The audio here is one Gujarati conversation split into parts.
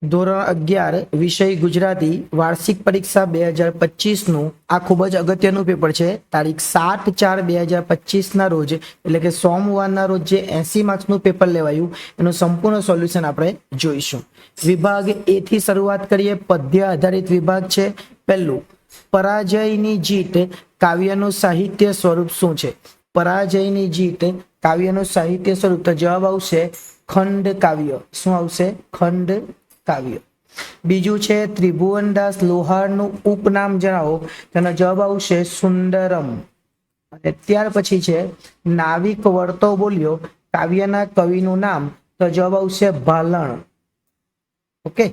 ધોરણ 11 વિષય ગુજરાતી વાર્ષિક પરીક્ષા 2025 નું આ ખૂબ જ અગત્યનું પેપર છે. તારીખ 7/4/2025 ના રોજ એટલે કે સોમવારના રોજ જે 80 માર્ક્સનું પેપર લેવાયું એનું સંપૂર્ણ સોલ્યુશન આપણે જોઈશું. વિભાગ એ થી શરૂઆત કરીએ. પદ્ય આધારિત વિભાગ છે. પહેલું, પરાજયની જીત કાવ્યનું સાહિત્ય સ્વરૂપ શું છે? પરાજયની જીત કાવ્યનું સાહિત્ય સ્વરૂપ, તો જવાબ આવશે ખંડ કાવ્ય. શું આવશે? ખંડ કાવ્ય. બીજું છે ત્રિભુવનદાસ લોહારનું ઉપનામ જણાવો, તેનો જવાબ આવશે સુંદરમ. અને ત્યાર પછી છે નાવિક વળતો બોલ્યો કાવ્યના કવિનું નામ, તો જવાબ આવશે ભાલણ. ઓકે,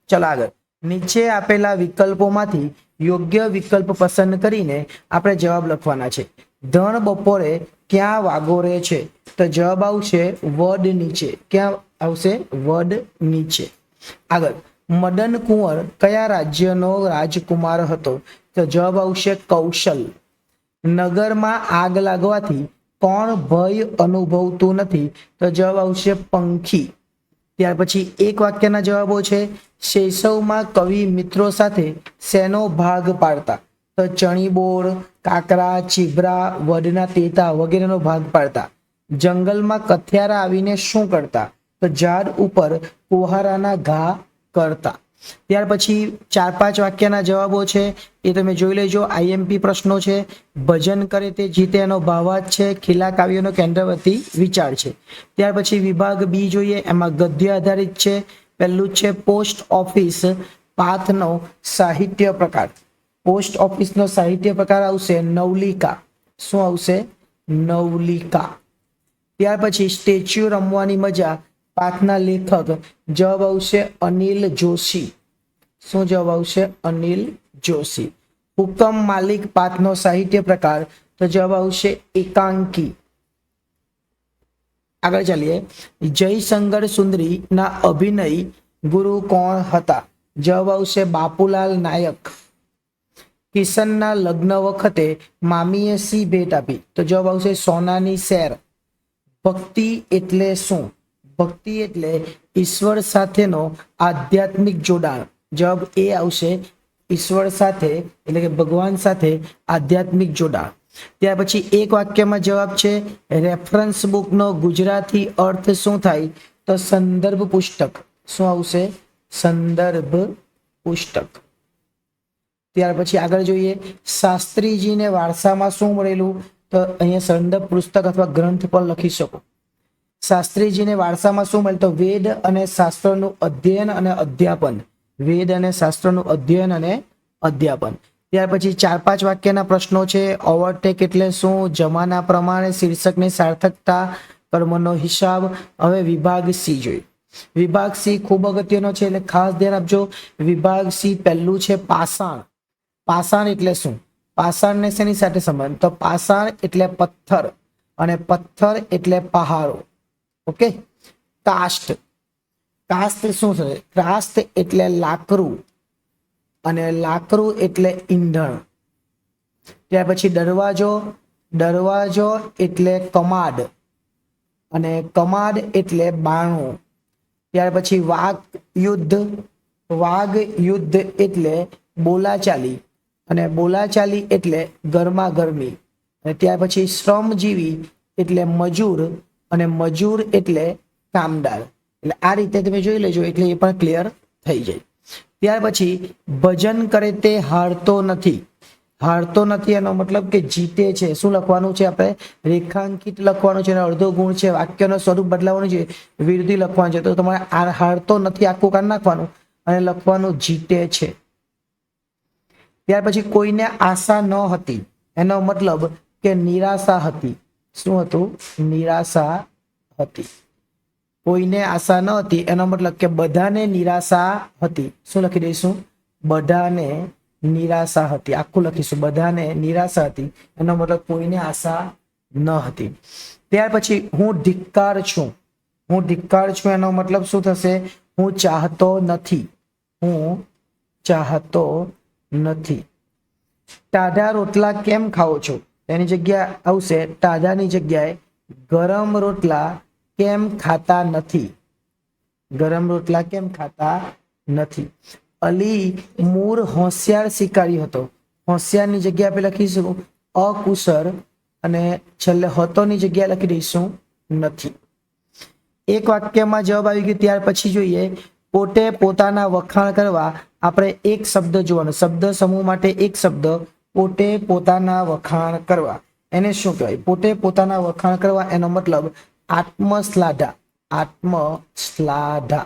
ચલો આગળ. નીચે આપેલા વિકલ્પોમાંથી યોગ્ય વિકલ્પ પસંદ કરીને આપણે જવાબ લખવાના છે. ધણ બપોરે ક્યાં વાગોરે છે? તો જવાબ આવશે વડ નીચે. ક્યાં આવશે? વડ નીચે. આગળ, મદન કુંવર કયા રાજ્યનો રાજકુમાર હતો? તો જવાબ આવશે કૌશલ. નગરમાં આગ લાગવાથી કોણ ભય અનુભવતું નથી? તો જવાબ આવશે પંખી. ત્યાર પછી એક વાક્યના જવાબો છે. શૈશવમાં કવિ મિત્રો સાથે શેનો ભાગ પાડતા? તો ચણીબોર, કાકરા, ચીભરા, વડના તેતા વગેરેનો ભાગ પાડતા. જંગલમાં કથિયારા આવીને શું કરતા? તો ઝાડ ઉપર કુહારાના ઘા કરતા. ત્યાર પછી 4-5 વાક્યના જવાબો છે, એ તમે જોઈ લેજો. આઈએમપી પ્રશ્નો છે. ભજન કરે તે જીતે એનો ભાવાર્થ છે. ખીલા કાવ્યનો કેન્દ્રવર્તી વિચાર છે. ત્યાર પછી વિભાગ બી જોઈએ, એમાં ગદ્ય આધારિત છે. પહેલું છે પોસ્ટ ઓફિસ પાથનો સાહિત્ય પ્રકાર. પોસ્ટ ઓફિસનો સાહિત્ય પ્રકાર આવશે નવલિકા. શું આવશે? નવલિકા. ત્યાર પછી સ્ટેચ્યુ રમવાની મજા પાઠના લેખક, જવાબ આવશે અનિલ જોશી. શું જવાબ આવશે? અનિલ જોશી. હુકમ માલિક પાઠનો સાહિત્ય પ્રકાર, તો જવાબ આવશે એકાંકી. આગળ ચાલીએ. જયશંકર સુંદરી ના અભિનય ગુરુ કોણ હતા? જવાબ આવશે બાપુલાલ નાયક. કિશનના લગ્ન વખતે મામીએ સી ભેટ આપી? તો જવાબ આવશે સોનાની સેર. ભક્તિ એટલે શું? ભક્તિ એટલે ઈશ્વર સાથેનો આધ્યાત્મિક જોડાણ. જવાબ એ આવશે ઈશ્વર સાથે એટલે કે ભગવાન સાથે આધ્યાત્મિક જોડાણ. ત્યાર પછી એક વાક્યમાં જવાબ છે રેફરન્સ બુકનો ગુજરાતી અર્થ શું થાય? તો સંદર્ભ પુસ્તક. શું આવશે? સંદર્ભ પુસ્તક. ત્યાર પછી આગળ જોઈએ. શાસ્ત્રીજીને વારસામાં શું મળેલું? તો અહીંયા સંદર્ભ પુસ્તક અથવા ગ્રંથ પણ લખી શકો. શાસ્ત્રીજીને વારસામાં શું મળ્યું? તો વેદ અને શાસ્ત્રનું અધ્યયન અને અધ્યાપન. વેદ અને શાસ્ત્રનું અધ્યયન અને અધ્યાપન. ત્યાર પછી 4-5 વાક્યના પ્રશ્નો છે. ઓવરટેક એટલે શું? જમાના પ્રમાણે શીર્ષકની સાર્થકતા, કર્મનો હિસાબ. હવે વિભાગ સી જોઈએ. વિભાગ સી ખૂબ અગત્યનો છે એટલે ખાસ ધ્યાન આપજો. વિભાગ સી પહેલું છે પાષાણ. પાષાણ એટલે શું? પાષાણને શેની સાથે સંબંધ? તો પાષાણ એટલે પથ્થર અને પથ્થર એટલે પહાડો. ઓકે. કાસ્ટ. કાસ્ટ શું છે? કાસ્ટ એટલે લાકડું અને લાકડું એટલે ઈંધણ. ત્યાર પછી દરવાજો. દરવાજો એટલે કમાડ અને કમાડ એટલે બાણું. ત્યાર પછી વાઘ યુદ્ધ. વાઘ યુદ્ધ એટલે બોલાચાલી અને બોલાચાલી એટલે ગરમા ગરમી. અને ત્યાર પછી શ્રમજીવી એટલે મજૂર અને મજૂર એટલે કામદાર. એટલે આ રીતે તમે જોઈ લેજો એટલે એ પણ ક્લિયર થઈ જાય. ત્યાર પછી ભજન કરે તે હારતો નથી. હારતો નથી એનો મતલબ કે જીતે છે. શું લખવાનું છે? આપણે રેખાંકિત લખવાનું છે. અડધો ગુણ છે. વાક્યનું સ્વરૂપ બદલાવાનું છે. વિરુદ્ધિ લખવાનું છે. તો તમારે હારતો નથી આખું કાઢી નાખવાનું અને લખવાનું જીતે છે. ત્યાર પછી કોઈને આશા ન હતી એનો મતલબ કે નિરાશા હતી. શું હતું? નિરાશા હતી. કોઈને આશા ન હતી એનો મતલબ કે બધાને નિરાશા હતી. શું લખી દઈશું? બધાને નિરાશા હતી. આખું લખીશું. બધાને નિરાશા હતી એનો મતલબ કોઈને આશા ન હતી. ત્યાર પછી હું ધિક્કાર છું. હું ધિક્કાર છું એનો મતલબ શું થશે? હું ચાહતો નથી. હું ચાહતો નથી. ટાઢા રોટલા કેમ ખાઓ છો? એની જગ્યા આવશે ટાઢાની જગ્યાએ ગરમ રોટલા કેમ ખાતા નથી? ગરમ રોટલા કેમ ખાતા નથી. અલી મૂળ હોશિયાર શિકારી હતો. હોશિયારની જગ્યા આપણે લખીશું અકુશળ અને છેલ્લે હતોની જગ્યા લખી દઈશું નથી. એક વાક્યમાં જવાબ આવી ગયો. ત્યાર પછી જોઈએ પોતે પોતાના વખાણ કરવા. આપણે એક શબ્દ જોવાનો, શબ્દ સમૂહ માટે એક શબ્દ પોતે પોતાના વખાણ કરવા. એને શું કહેવાય? પોતે પોતાના વખાણ કરવા એનો મતલબ આત્મશ્લાઘા. આત્મશ્લાઘા.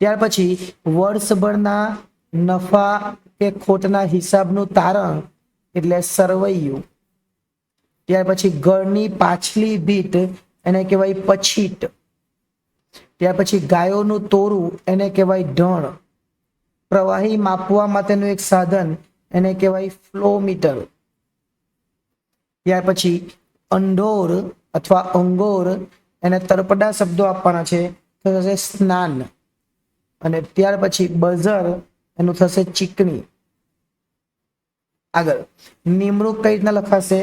ત્યાર પછી વર્ષભરના નફા કે ખોટના હિસાબનું તારણ એટલે સરવૈયું. ત્યાર પછી ઘરની પાછલી ભીત એને કહેવાય પછીટ. ત્યાર પછી ગાયોનું તોરું એને કહેવાય ઢણ. પ્રવાહી માપવા માટેનું એક સાધન એને કહેવાય ફ્લોમીટર. ત્યાર પછી અંડોર અથવા અંગોર એને તળપદા શબ્દો આપવાના છે તો થશે સ્નાન. અને ત્યાર પછી બઝર એનું થશે ચીકણી. આગળ નિમણૂક કઈ રીતના લખાશે?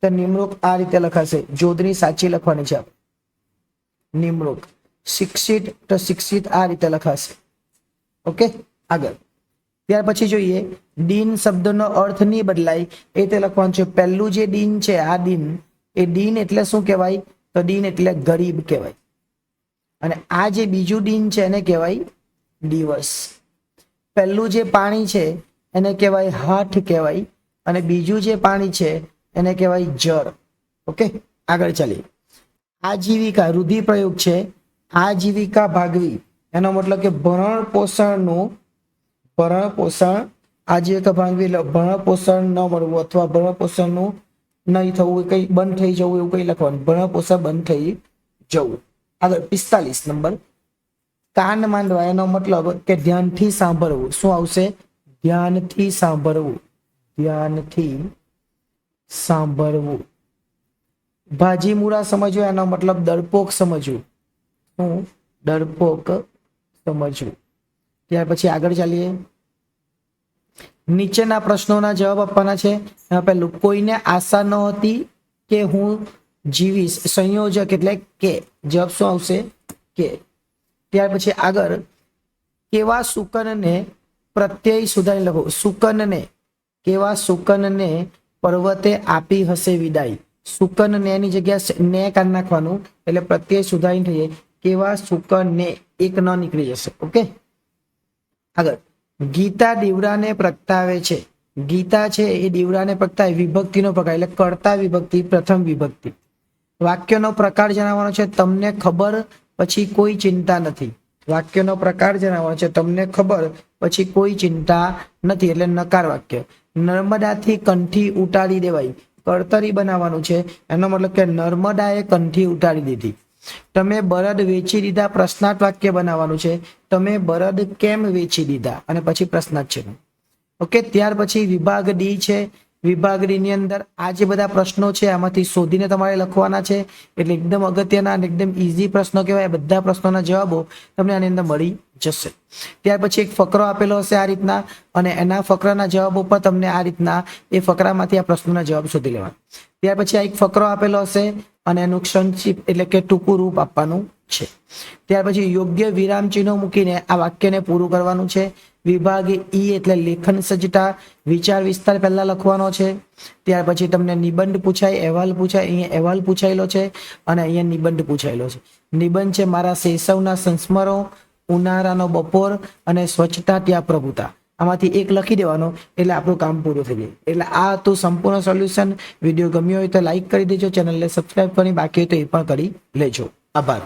તો નિમણૂક આ રીતે લખાશે. જોડણી સાચી લખવાની છે. નિમણૂક. શિક્ષિત તો શિક્ષિત આ રીતે લખાશે. ઓકે, આગળ ત્યાર પછી જોઈએ દિન શબ્દનો અર્થ નહીં બદલાય એ રીતે લખવાનું છે. પહેલું જે દિન છે આ દિન, એ દિન એટલે શું કહેવાય? તો દિન એટલે ગરીબ કહેવાય. અને આ જે બીજું દિન છે એને કહેવાય દિવસ. પહેલું જે પાણી છે એને કહેવાય હાથ કહેવાય અને બીજું જે પાણી છે એને કહેવાય જળ. ઓકે, આગળ ચાલીએ. આજીવિકા રૂઢિપ્રયોગ છે. આજીવિકા ભાગવી એનો મતલબ કે ભરણ પોષણનું, ભરણ પોષણ, આજીવિકા ભાગવી એટલે ભરણ પોષણ ન મળવું અથવા ભરણ પોષણનું નહીં થવું, કઈ બંધ થઈ જવું એવું કઈ લખવાનું. ભરણ પોષણ બંધ થઈ જવું. આગળ 45 નંબર કાન માંડવા એનો મતલબ કે ધ્યાનથી સાંભળવું. શું આવશે? ધ્યાનથી સાંભળવું. ધ્યાનથી સાંભળવું. ભાજી મૂળા સમજવું એનો મતલબ ડરપોક સમજવું. શું? ડરપોક સમજવું. ત્યાર પછી આગળ ચાલીએ. નીચેના પ્રશ્નોના જવાબ આપવાના છે. એમાં પહેલું કોઈને આશા ન હતી કે હું જીવીશ. સંયોજક એટલે કે. જવાબ શું આવશે? કે. ત્યાર પછી આગળ કેવા શુકનને પ્રત્યય સુધારી લખો. શુકનને, કેવા શુકનને પર્વતે આપી હશે વિદાય. શુકન ને ની જગ્યા ને કાઢી નાખવાનું એટલે પ્રત્યય સુધારી થઈ જાય. કેવા શુકનને એક ન નીકળી જશે. ઓકે, આગળ ગીતા દીવડાને પ્રગટાવે છે. ગીતા છે એ દીવડાને પ્રગટાવે. વિભક્તિનો પ્રકાર એટલે કર્તા વિભક્તિ, પ્રથમ વિભક્તિ. વાક્યનો પ્રકાર જણાવવાનો છે. તમને ખબર પછી કોઈ ચિંતા નથી. વાક્યનો પ્રકાર જણાવવાનો છે. તમને ખબર પછી કોઈ ચિંતા નથી એટલે નકાર વાક્ય. નર્મદાથી કંઠી ઉતારી દેવાય. કર્તરી બનાવવાનું છે. એનો મતલબ કે નર્મદાએ કંઠી ઉતારી દીધી. તમે બળદ વેચી દીધા. પ્રશ્નાર્થ વાક્ય બનાવવાનું છે. તમે બળદ કેમ વેચી દીધા અને પછી પ્રશ્નાર્થ છે. ઓકે, ત્યાર પછી વિભાગ ડી છે. વિભાગ ડી ની અંદર આ જે બધા પ્રશ્નો છે આમાંથી શોધીને તમારે લખવાના છે. એટલે એકદમ અગત્યના અને એકદમ ઈઝી પ્રશ્નો કહેવાય. બધા પ્રશ્નોના જવાબો તમને આની અંદર મળી જશે. ત્યાર પછી એક ફકરો આપેલો હશે આ રીતના અને એના ફકરાના જવાબો પર તમને આ રીતના એ ફકરામાંથી આ પ્રશ્નોના જવાબ શોધી લેવાના. ત્યાર પછી આ એક ફકરો આપેલો હશે અને એનું સંક્ષિપ્ત એટલે કે ટૂંકું રૂપ આપવાનું છે. ત્યાર પછી યોગ્ય વિરામ ચિહ્નો મૂકીને આ વાક્યને પૂરું કરવાનું છે. વિભાગ ઈ એટલે લેખન સજ્જતા, વિચાર વિસ્તાર પહેલા લખવાનો છે. ત્યાર પછી તમને નિબંધ પૂછાય, અહેવાલ પૂછાય. અહીંયા અહેવાલ પૂછાયેલો છે અને અહીંયા નિબંધ પૂછાયેલો છે. નિબંધ છે મારા શૈશવના સંસ્મરો, ઉનાળાનો બપોર અને સ્વચ્છતા ત્યાં પ્રભુતા. આમાંથી એક લખી દેવાનો એટલે આપણું કામ પૂરું થઈ જાય. એટલે આ હતું સંપૂર્ણ સોલ્યુશન. વિડીયો ગમ્યો હોય તો લાઈક કરી દેજો, ચેનલને સબસ્ક્રાઇબ કરી, બાકી હોય તો એ પણ કરી લેજો. આભાર.